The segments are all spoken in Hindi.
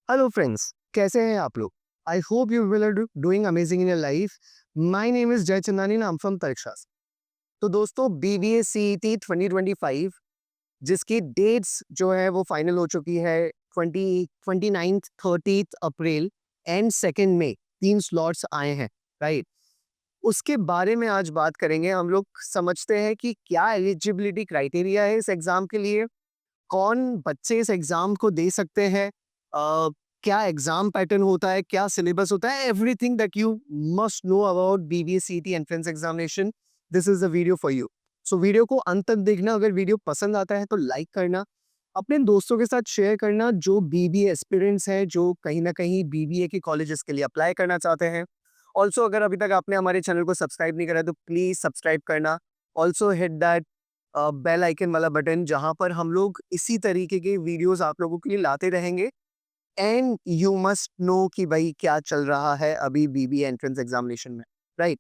हेलो फ्रेंड्स, कैसे हैं आप लोग? I hope you will are doing amazing in your life. My name is Jay Chandani, नाम फ्रॉम तरिक्षास। तो दोस्तों, बीबीए सीईटी 2025 जिसकी डेट्स जो है वो फाइनल हो चुकी है। 29th 30th April and 2nd May, 3 slots आए हैं, राइट? उसके बारे में आज बात करेंगे। हम लोग समझते हैं कि क्या एलिजिबिलिटी क्राइटेरिया है इस एग्जाम के लिए, कौन बच्चे इस एग्जाम को दे सकते हैं, क्या एग्जाम पैटर्न होता है, क्या सिलेबस होता है, everything that you must know about BBSCET entrance examination. This is the video for you. So video को अंत तक देखना। अगर वीडियो पसंद आता है तो लाइक करना, अपने दोस्तों के साथ शेयर करना जो बीबीए एस्पिरेंट्स हैं, जो कहीं ना कहीं बीबीए के कॉलेजेस के लिए अप्लाई करना चाहते हैं। ऑल्सो अगर अभी तक आपने हमारे चैनल को सब्सक्राइब नहीं करा है तो प्लीज सब्सक्राइब करना। Also hit that bell icon वाला बटन, जहां पर हम लोग इसी तरीके के वीडियोस आप लोगों के लिए लाते रहेंगे। एंड यू मस्ट नो कि भाई क्या चल रहा है अभी बीबी एंट्रेंस एग्जामिनेशन में, right?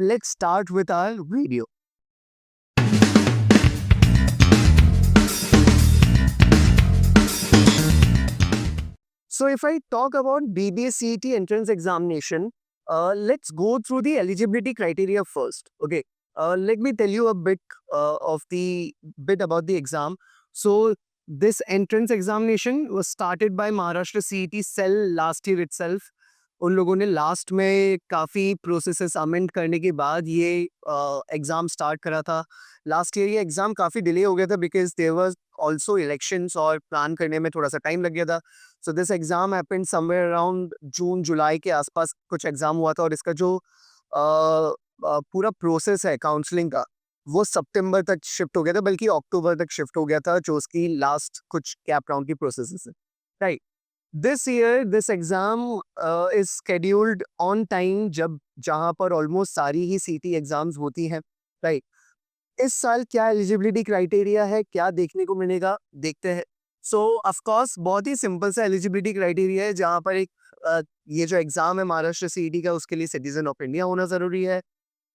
Let's start with our video. So if I talk about BBA CET entrance examination, let's go through the eligibility criteria first. Okay. Let me tell you a bit about the exam. So this entrance examination was started by Maharashtra CET cell last year itself. उन लोगों ने लास्ट में काफ़ी प्रोसेसेस अमेंड करने के बाद ये एग्ज़ाम स्टार्ट करा था। लास्ट ईयर ये एग्ज़ाम काफ़ी डिले हो गया था because there was also elections और प्लान करने में थोड़ा सा टाइम लग गया था। So this exam happened somewhere around June July के आसपास कुछ एग्जाम हुआ था, और इसका जो पूरा प्रोसेस है काउंसलिंग का, वो सितंबर तक शिफ्ट हो गया था, बल्कि अक्टूबर तक शिफ्ट हो गया था, जो उसकी लास्ट कुछ कैप राउंड की प्रोसेस है, right? This year this exam is scheduled on time, जब जहां पर ऑलमोस्ट सारी ही सीटी एग्जाम्स होती हैं, राइट? इस साल क्या एलिजिबिलिटी क्राइटेरिया है, क्या देखने को मिलेगा, देखते हैं। सो ऑफ कोर्स बहुत ही सिंपल सा एलिजिबिलिटी क्राइटेरिया है, जहाँ पर ये जो एग्जाम है महाराष्ट्र सीईटी का, उसके लिए सिटीजन ऑफ इंडिया होना जरूरी है।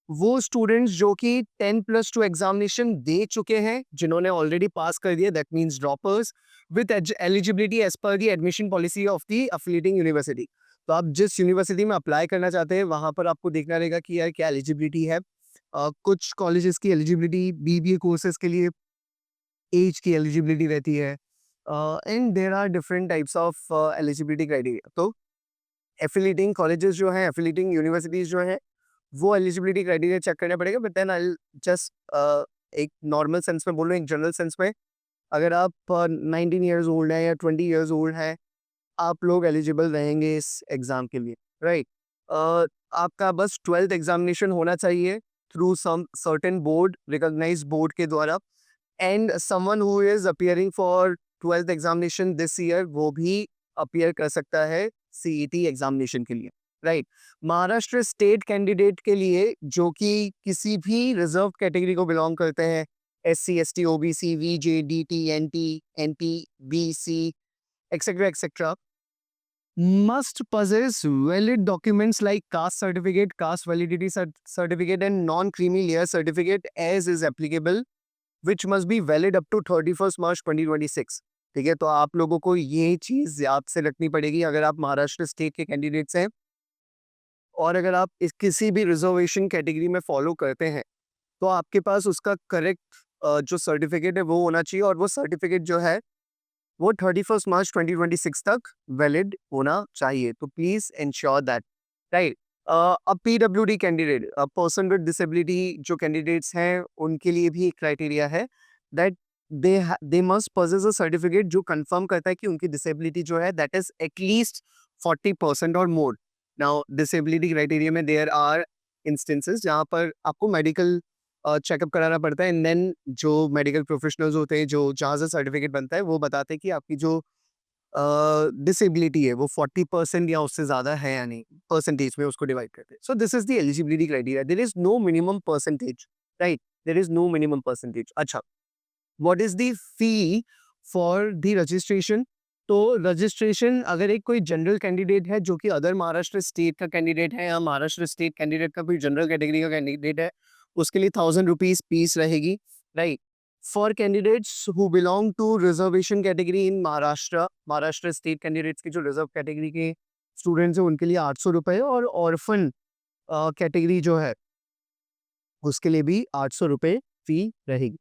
वो स्टूडेंट्स जो कि 10+2 एग्जामिनेशन दे चुके हैं, जिन्होंने ऑलरेडी पास कर दिया, that means droppers with eligibility as per the admission policy of the affiliating university. तो आप जिस यूनिवर्सिटी में अप्लाई करना चाहते हैं, वहां पर आपको देखना रहेगा कि यार क्या एलिजिबिलिटी है। कुछ कॉलेजेस की एलिजिबिलिटी बीबीए कोर्सेज के लिए एज की एलिजिबिलिटी रहती है, and there are different types of eligibility criteria. तो एफिलिएटिंग कॉलेजेस जो हैं, एफिलिएटिंग यूनिवर्सिटीज जो हैं, वो एलिजिबिलिटी क्राइटेरिया चेक करना पड़ेगा। बट देन आई जस्ट एक नॉर्मल सेंस में बोल रहे हैं, एक जनरल सेंस में, अगर आप 19 ईयर्स ओल्ड हैं या 20 ईयर्स ओल्ड हैं, आप लोग एलिजिबल रहेंगे इस एग्जाम के लिए, राइट? आपका बस 12th एग्जामिनेशन होना चाहिए through some certain board, recognised board के द्वारा। And someone who is appearing for 12th examination this year, वो भी अपीयर कर सकता है सीईटी एग्जामिनेशन के लिए, राइट? महाराष्ट्र स्टेट कैंडिडेट के लिए, जो कि किसी भी रिजर्व कैटेगरी को बिलोंग करते हैं, SC ST OBC VJ DT NT NP BC etc etc, must possess valid documents like caste certificate, caste validity certificate and non-creamy layer certificate as is applicable, which must be valid up to 31st March 2026। ठीक है, तो आप लोगों को ये चीज याद से रखनी पड़ेगी अगर आप महाराष्ट्र स्टेट के कैंडिडेट्स हैं, और अगर आप इस किसी भी रिजर्वेशन कैटेगरी में फॉलो करते हैं, तो आपके पास उसका करेक्ट जो सर्टिफिकेट है वो होना चाहिए, और वो सर्टिफिकेट जो है वो 31st मार्च 2026 तक वैलिड होना चाहिए। तो प्लीज इंश्योर दैट, राइट? अब PWD candidate, person with disability जो कैंडिडेट्स हैं, उनके लिए भी एक क्राइटेरिया है that they must possess a certificate जो कंफर्म करता है कि उनकी डिसेबिलिटी जो है दैट इज एटलीस्ट 40% और मोर। नाउ डिसेबिलिटी क्राइटेरिया में देयर आर इंस्टेंसेस जहाँ पर आपको मेडिकल चेकअप कराना पड़ता है, एंड देन जो मेडिकल प्रोफेशनल्स होते हैं, जो जहाँ से सर्टिफिकेट बनता है, वो बताते हैं कि आपकी जो डिसेबिलिटी है वो 40% या उससे ज़्यादा है या नहीं, परसेंटेज में उसको डिवाइड करते हैं। So this is the eligibility criteria, there is no minimum percentage, right? There is no minimum percentage. अच्छा, what is the fee for the registration? तो रजिस्ट्रेशन, अगर एक कोई जनरल कैंडिडेट है जो कि अदर महाराष्ट्र स्टेट का कैंडिडेट है, या महाराष्ट्र स्टेट कैंडिडेट का कोई जनरल कैटेगरी का कैंडिडेट है, उसके लिए 1000 रुपीज फीस रहेगी, right? For candidates who belong to reservation category in Maharashtra state candidates की जो रिजर्व कैटेगरी के स्टूडेंट्स हैं उनके लिए 800 रुपये, और ऑर्फन कैटेगरी जो है उसके लिए भी 800 रुपये फी रहेगी,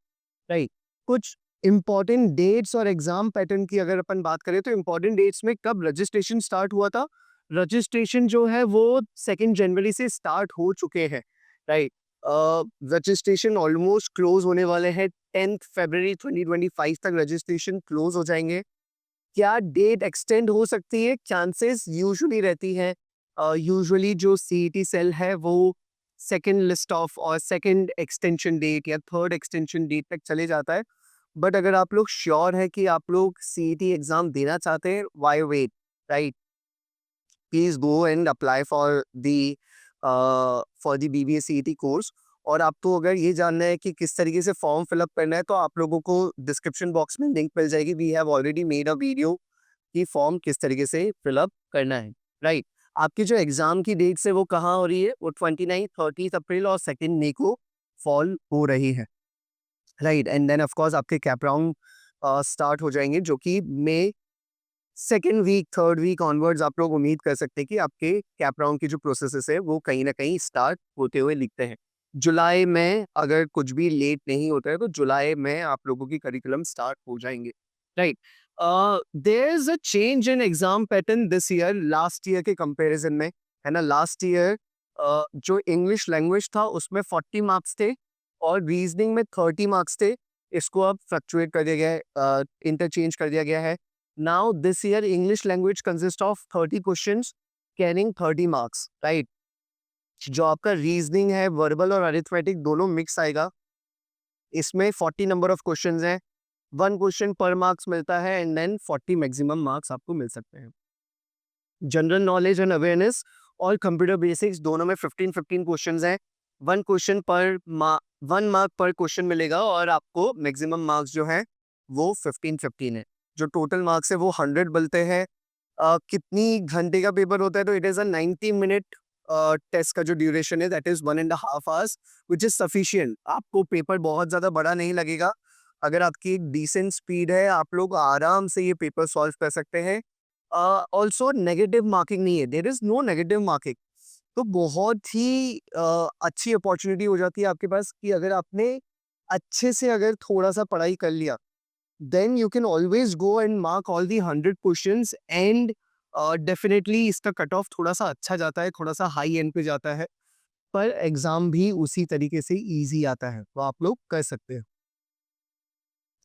राइट। कुछ इंपॉर्टेंट डेट्स और एग्जाम पैटर्न की अगर अपन बात करें तो इंपॉर्टेंट डेट्स में कब रजिस्ट्रेशन स्टार्ट हुआ था, रजिस्ट्रेशन जो है वो 2 जनवरी से स्टार्ट हो चुके हैं, राइट। रजिस्ट्रेशन ऑलमोस्ट क्लोज होने वाले हैं, 10 फरवरी 2025 तक रजिस्ट्रेशन क्लोज हो जाएंगे। क्या डेट एक्सटेंड हो सकती है, चांसेस यूजुअली रहती है। यूजुअली जो सीईटी सेल है वो सेकंड लिस्ट ऑफ और सेकंड एक्सटेंशन डेट या थर्ड एक्सटेंशन डेट तक चले जाता है। बट अगर आप लोग श्योर है कि आप लोग सीईटी एग्जाम देना चाहते हैं, why wait, right. Please go and apply for the BBA CET course. और आपको अगर ये जानना है कि किस तरीके से फॉर्म फिलअप करना है तो आप लोगों को डिस्क्रिप्शन बॉक्स में लिंक मिल जाएगी। We have already made a video कि फॉर्म किस तरीके से फिलअप करना है, राइट। आपकी जो एग्जाम की डेट्स है वो कहाँ हो रही है, वो 29, 30 अप्रैल और 2 मई को फॉल हो रही है, राइट। एंड देन ऑफकोर्स आपके कैप राउंड स्टार्ट हो जाएंगे जो कि मई second week, third week onwards आप लोग उम्मीद कर सकते हैं कि आपके कैप राउंड की जो प्रोसेसेस है वो कहीं ना कहीं स्टार्ट होते हुए लिखते हैं। जुलाई में अगर कुछ भी लेट नहीं होता है तो जुलाई में आप लोगों की करिकुलम स्टार्ट हो जाएंगे, right. There is a change in exam pattern this year last year के कंपैरिजन में, है ना। लास्ट ईयर जो इंग्लिश लैंग्वेज था उसमें 40 मार्क्स थे और रीजनिंग में 30 मार्क्स थे। इसको अब फ्लक्चुएट कर दिया गया है, इंटरचेंज कर दिया गया है। Now, this year, English language consists of 30 questions carrying 30 marks, right? जो आपका रीजनिंग है, वर्बल और अरिथमेटिक दोनों मिक्स आएगा। इसमें 40 नंबर ऑफ क्वेश्चंस हैं, 1 क्वेश्चन पर मार्क्स मिलता है एंड देन 40 मैक्सिमम मार्क्स आपको मिल सकते हैं। जनरल नॉलेज एंड अवेयरनेस और कंप्यूटर बेसिक्स दोनों में 15-15 क्वेश्चंस हैं। 1 मार्क पर क्वेश्चन मिलेगा और आपको मैक्सिमम मार्क्स जो है वो 15-15 है। जो टोटल मार्क्स है वो 100 बनते हैं। कितनी घंटे का पेपर होता है, तो it is a 90 minute test का जो ड्यूरेशन है that is 1.5 hours which is sufficient. आपको पेपर बहुत ज़्यादा बड़ा नहीं लगेगा। अगर आपकी एक डिसेंट स्पीड है आप लोग आराम से ये पेपर सॉल्व कर सकते हैं। ऑल्सो नेगेटिव मार्किंग नहीं है, there is no negative marking. तो बहुत ही अच्छी अपॉर्चुनिटी हो जाती है आपके पास कि अगर आपने अच्छे से अगर थोड़ा-सा पढ़ाई कर लिया, then you can always go and mark all the 100 questions and definitely इसका कट ऑफ थोड़ा सा अच्छा जाता है, थोड़ा सा हाई एंड पे जाता है, पर एग्जाम भी उसी तरीके से इजी आता है, तो आप लोग कर सकते हैं।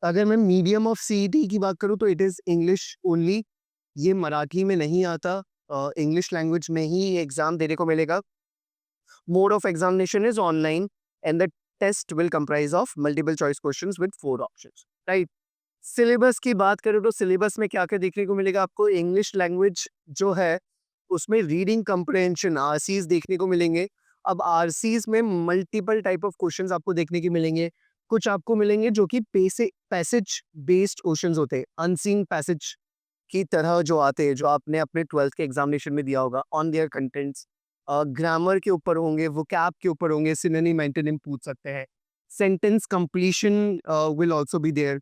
अगर मैं मीडियम ऑफ सीईटी की बात करूँ तो इट इज़ इंग्लिश ओनली। ये मराठी में नहीं आता, इंग्लिश लैंग्वेज में ही एग्जाम देने को मिलेगा। Mode of examination is online and the test will comprise of multiple choice questions with 4 options, right? Syllabus की बात करें तो सिलेबस में क्या-क्या देखने को मिलेगा आपको, इंग्लिश लैंग्वेज जो है उसमें रीडिंग कम्प्रिहेंशन आरसीज़ देखने को मिलेंगे। अब आरसीज़ में मल्टीपल टाइप ऑफ क्वेश्चंस आपको देखने के मिलेंगे। कुछ आपको मिलेंगे जो कि पैसेज बेस्ड क्वेश्चंस होते हैं, अनसीन पैसेज की तरह जो आते हैं, जो आपने अपने 12th के एग्जामिनेशन में दिया होगा ऑन देयर कंटेंट्स। ग्रामर के ऊपर होंगे, वोकैब के ऊपर होंगे, सिनोनिम एंटोनिम पूछ सकते हैं। Sentence completion will also be there,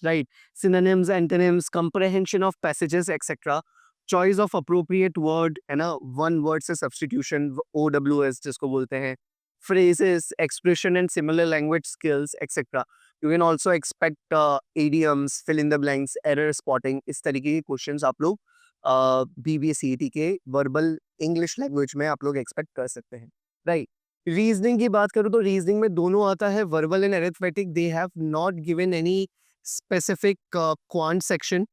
right. Synonyms, antonyms, comprehension of passages etcetera, choice of appropriate word, है ना, वन वर्ड से सब्स्टिट्यूशन, ओडब्ल्यूएस जिसको बोलते हैं, phrases, expression and similar language skills, etc. You can also expect idioms, fill in the blanks, error spotting, इस तरीके के क्वेश्चंस आप लोग बीबीएसईटी के वर्बल इंग्लिश लैंग्वेज में आप लोग एक्सपेक्ट कर सकते हैं, राइट। रीजनिंग की बात करूँ तो रीजनिंग में दोनों आता है, verbal and arithmetic. They have not given any specific quant section.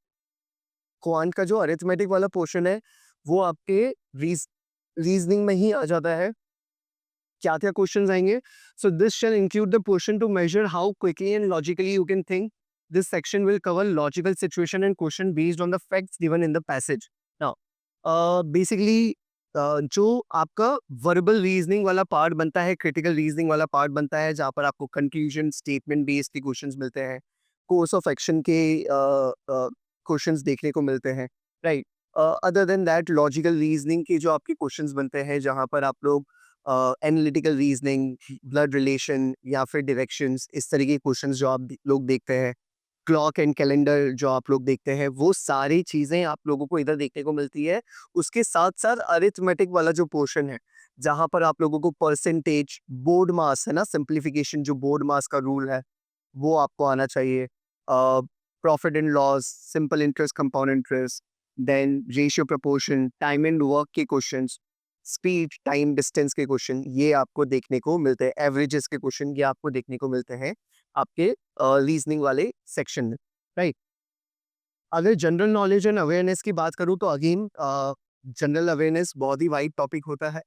Quant का जो अरिथमेटिक वाला पोर्शन है वो आपके रीजनिंग में ही आ जाता है। क्या क्या क्वेश्चंस आएंगे, so this shall include the portion to measure how quickly and logically you can think. This section will cover logical situation and question based on the facts given in the passage. Now basically जो आपका वर्बल रीजनिंग वाला पार्ट बनता है, क्रिटिकल रीजनिंग वाला पार्ट बनता है, जहाँ पर आपको कंक्लूजन स्टेटमेंट बेस्ड के क्वेश्चंस मिलते हैं, कोर्स ऑफ एक्शन के क्वेश्चंस देखने को मिलते हैं, right. Other than that logical reasoning के जो आपके क्वेश्चंस बनते हैं, जहाँ पर आप लोग एनालिटिकल रीजनिंग, ब्लड रिलेशन या फिर डायरेक्शंस, इस तरह के क्वेश्चंस जो आप लोग देखते हैं, क्लॉक एंड कैलेंडर जो आप लोग देखते हैं, वो सारी चीज़ें आप लोगों को इधर देखने को मिलती है। उसके साथ-साथ अरिथमेटिक वाला जो पोर्शन है, जहाँ पर आप लोगों को परसेंटेज, बोर्ड मास है ना, सिंप्लीफिकेशन जो बोर्ड मास का रूल है, वो आपको आना चाहिए। Profit and loss, simple interest, compound interest, then ratio proportion, time and work के क्वेश्चंस, स्पीड, टाइम, डिस्टेंस के क्वेश्चन, ये आपको देखने को मिलते हैं। एवरेजेस के क्वेश्चन ये आपको देखने को मिलते हैं आपके रीजनिंग वाले सेक्शन में, राइट? अगर जनरल नॉलेज एंड अवेयरनेस की बात करूँ तो अगेन जनरल अवेयरनेस बहुत ही वाइड टॉपिक होता है।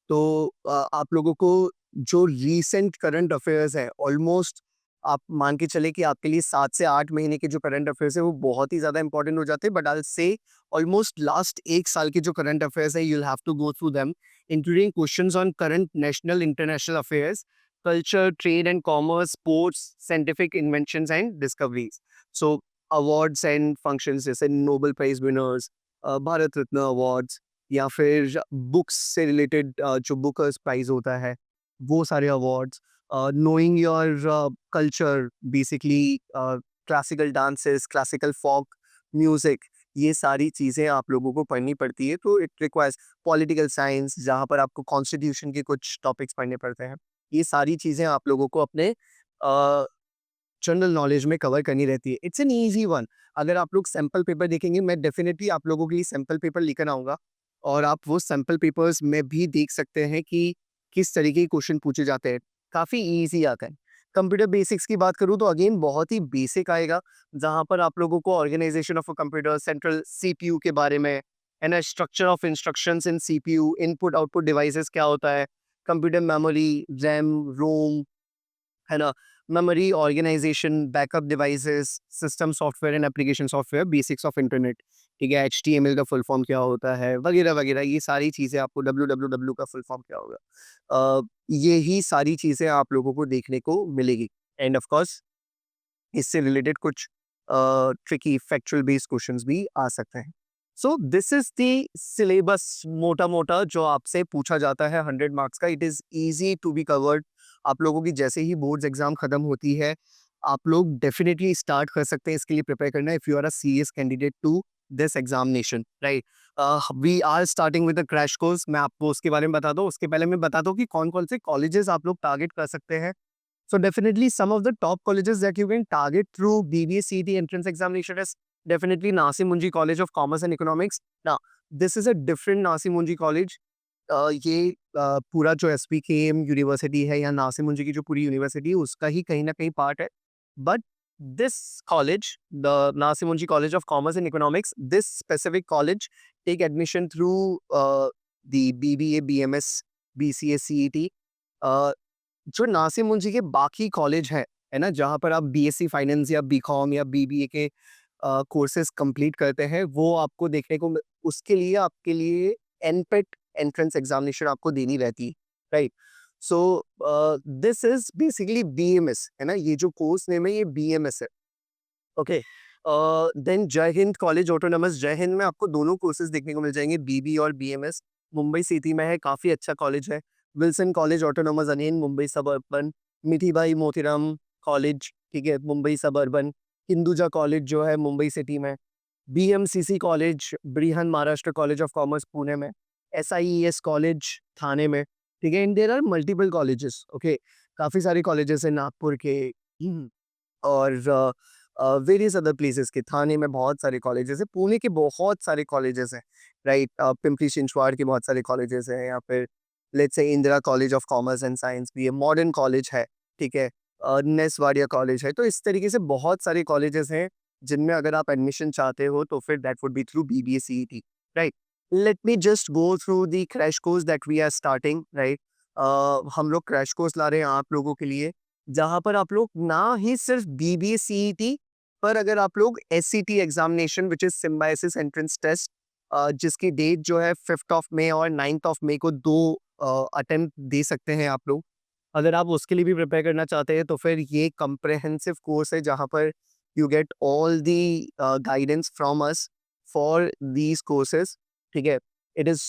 तो आप लोगों को जो रीसेंट करंट अफेयर्स है, ऑलमोस्ट आप मान के चले कि आपके लिए 7 से 8 महीने के जो करंट अफेयर्स है वो बहुत ही ज़्यादा इंपॉर्टेंट हो जाते हैं। But I will say almost last 1 साल के जो करंट अफेयर्स है, you will have to go through them, including questions on current national, international affairs, culture, trade and commerce, sports, scientific inventions and discoveries. So awards and functions जैसे Nobel prize winners, Bharat Ratna awards, या फिर बुक्स से रिलेटेड जो बुकर्स प्राइज होता है, वो सारे awards, knowing your culture, basically classical dances, classical folk music, ये सारी चीज़ें आप लोगों को पढ़नी पड़ती है। तो इट रिक्वायर्स पॉलिटिकल साइंस, जहाँ पर आपको कॉन्स्टिट्यूशन के कुछ टॉपिक्स पढ़ने पड़ते हैं। ये सारी चीज़ें आप लोगों को अपने जनरल नॉलेज में कवर करनी रहती है। It's an easy one. अगर आप लोग सैंपल पेपर देखेंगे, मैं डेफ़िनिटली आप लोगों के लिए सैंपल पेपर लेकर आऊँगा, और आप वो सैंपल पेपर्स में भी देख सकते हैं कि किस तरीके के क्वेश्चन पूछे जाते हैं। काफ़ी ईज़ी आता है। कंप्यूटर बेसिक्स की बात करूँ तो अगेन बहुत ही बेसिक आएगा, जहाँ पर आप लोगों को organisation of a computer, central CPU के बारे में, है ना, structure of instructions in CPU, input output devices क्या होता है, कंप्यूटर मेमोरी, रैम, रोम, है ना, memory organisation, backup devices, system software and application software, basics of internet, ठीक है, एचटीएमएल का फुल फॉर्म क्या होता है, वगैरह वगैरह, ये सारी चीज़ें आपको, डब्ल्यूडब्ल्यूडब्ल्यू का फुल फॉर्म क्या होगा, यही सारी चीज़ें आप लोगों को देखने को मिलेगी। एंड ऑफ कोर्स इससे रिलेटेड कुछ ट्रिकी फैक्चुअल बेस्ड क्वेश्चंस भी आ सकते हैं। So this is the syllabus, मोटा मोटा जो आपसे पूछा जाता है 100 मार्क्स का। It is easy to be covered. आप लोगों की जैसे ही बोर्ड्स एग्जाम खत्म होती है, आप लोग डेफिनेटली स्टार्ट कर सकते हैं इसके लिए प्रिपेयर करना, if you are a serious candidate to this examination, right? We are starting with the crash course. मैं आपको उसके बारे में बता दूं, उसके पहले मैं बता दूं कि कौन कौन से कॉलेजेस आप लोग टारगेट कर सकते हैं। So definitely some of the top colleges that you can target through BBA CET entrance examination is definitely Nasim Munji College of Commerce and Economics. Now, this is a different Nasim Munji College. ये पूरा जो SPKM यूनिवर्सिटी है या नासिम मुंजी की जो पूरी यूनिवर्सिटी है उसका ही कहीं ना कहीं पार्ट है। बट दिस कॉलेज, द नासिम Monjee college of commerce and economics, this specific college take admission through the BBA BMS BCA CET। जो नासिम मुंशी के बाकी कॉलेज हैं, है ना, जहाँ पर आप बीएससी फाइनेंस या बीकॉम या बीबीए के कोर्सेज कंप्लीट करते हैं, वो आपको देखने को उसके लिए आपके लिए एनपेट एंट्रेंस एग्जामिनेशन आपको देनी रहती है, right? So this is basically BMS, है ना, ये जो कोर्स नेम है ये बीएमएस है। ओके, देन जय हिंद कॉलेज ऑटोनॉमस, जय हिंद में आपको दोनों कोर्सेज देखने को मिल जाएंगे, बीबी और बीएमएस। मुंबई सिटी में है, काफ़ी अच्छा कॉलेज है। Wilson college autonomous again Mumbai suburban. Mithibai Motiram college, ठीक है, मुंबई सबअर्बन। हिंदुजा कॉलेज जो है मुंबई सिटी में। BMCC college Brihan Maharashtra college of commerce Pune में। एसआईईएस कॉलेज थाने में, ठीक है। And there are multiple colleges, okay, काफ़ी सारे कॉलेजेस हैं नागपुर के, और वेरियस अदर प्लेसेस के, थाने में बहुत सारे कॉलेजेस हैं, पुणे के बहुत सारे कॉलेजेस हैं, राइट? पिंपरी चिंचवाड़ के बहुत सारे कॉलेजेस हैं, या फिर let's say Indira college of commerce and science भी है, मॉडर्न कॉलेज है, ठीक है, नेस वाडिया कॉलेज है। तो इस तरीके से बहुत सारे कॉलेजेस हैं जिनमें अगर आप एडमिशन चाहते हो तो फिर that would be through BBA CET, right? Let me just go through the crash course that we are starting, right? हम लोग क्रैश कोर्स ला रहे हैं आप लोगों के लिए, जहाँ पर आप लोग ना ही सिर्फ बीबीए सीईटी, पर अगर आप लोग SCT examination which is Symbiosis entrance test, जिसकी डेट जो है 5th ऑफ मई और 9th ऑफ मई को, दो अटेम्प्ट दे सकते हैं आप लोग। अगर आप उसके लिए भी प्रिपेयर करना चाहते हैं तो फिर ये कंप्रेहेंसिव कोर्स है जहाँ पर you get all the guidance from us for these courses, ठीक है। It is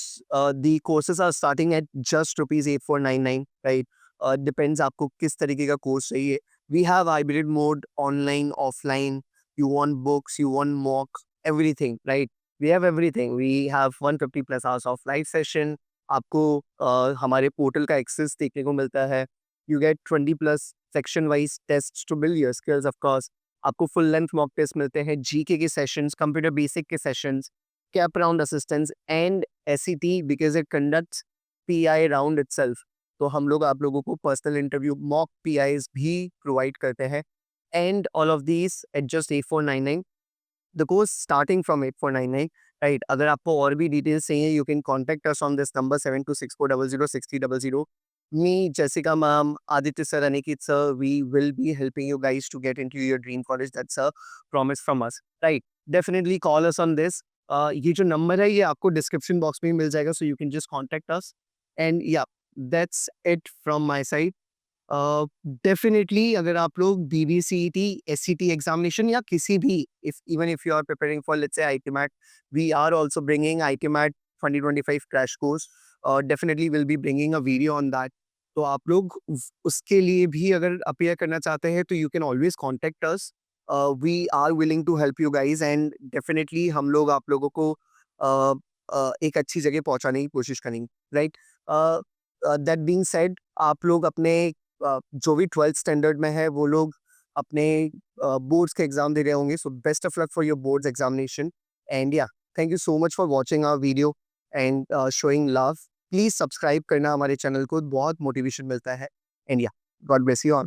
the courses are starting at just rupees 8499, right? Depends आपको किस तरीके का कोर्स चाहिए. We have hybrid mode, online, offline. You want books, you want mock, everything, right? We have everything. We have 150 plus hours of live session. आपको हमारे पोर्टल का एक्सेस देखने को मिलता है. You get 20 plus section wise tests to build your skills, of course. आपको फुल लेंथ मॉक टेस्ट मिलते हैं, जीके के सेशंस, कंप्यूटर बेसिक के sessions, cap round assistance and SET because it conducts pi round itself. तो हम लोग आप लोगों को पर्सनल इंटरव्यू मॉक पीआईज भी प्रोवाइड करते हैं. And all of these at just 8499. The course starting from 8499, right? अगर आपको और भी डिटेल्स चाहिए, you can contact us on this number 7264006000. Me, Jessica ma'am, Aditya sir, Aniket sir, we will be helping you guys to get into your dream college. That's a promise from us. Right. Definitely call us on this. ये जो नंबर है ये आपको डिस्क्रिप्शन बॉक्स में ही मिल जाएगा, so you can just contact us. And yeah, that's it from my side. Definitely अगर आप लोग बीबीसीईटी, एससीटी एग्जामिनेशन या किसी भी, if even if you are preparing for let's say ITMAT, we are also bringing ITMAT 2025 crash course. Definitely will be bringing a video on that. तो आप लोग उसके लिए भी अगर अपियर करना चाहते हैं तो you can always contact us. We are willing to help you guys and definitely हम लोग आप लोगों को एक अच्छी जगह पहुंचाने की कोशिश करेंगे, राइट? दैट बीइंग सेड, आप लोग अपने जो भी 12th स्टैंडर्ड में है वो लोग अपने बोर्ड्स के एग्जाम दे रहे होंगे. So best of luck for your boards examination. And yeah, thank you so much for watching our video and showing love. Please subscribe करना हमारे चैनल को, बहुत मोटिवेशन मिलता है. एंड या, गॉड ब्लेस यू ऑल.